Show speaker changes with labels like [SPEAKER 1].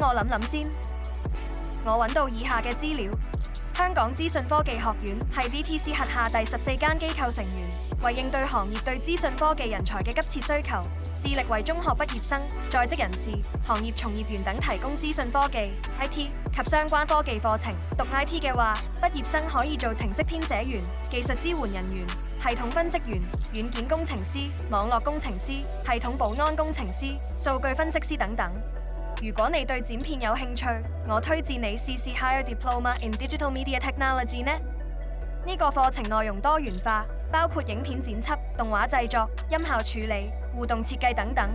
[SPEAKER 1] 我諗諗先。我揾到以下嘅資料：香港資訊科技學院係 VTC 轄下第14間機構成員，為應對行業對資訊科技人才嘅急切需求，致力為中學畢業生、在職人士、行業從業員等提供資訊科技 （IT） 及相關科技課程。讀 IT 嘅話，畢業生可以做程式編寫員、技術支援人員、系統分析員、軟件工程師、網絡工程師、系統保安工程師、數據分析師等等。如果你對剪片有興趣，我推薦你試試 Higher Diploma in Digital Media Technology 呢。呢個課程內容多元化，包括影片剪輯、動畫製作、音效處理、互動設計等等。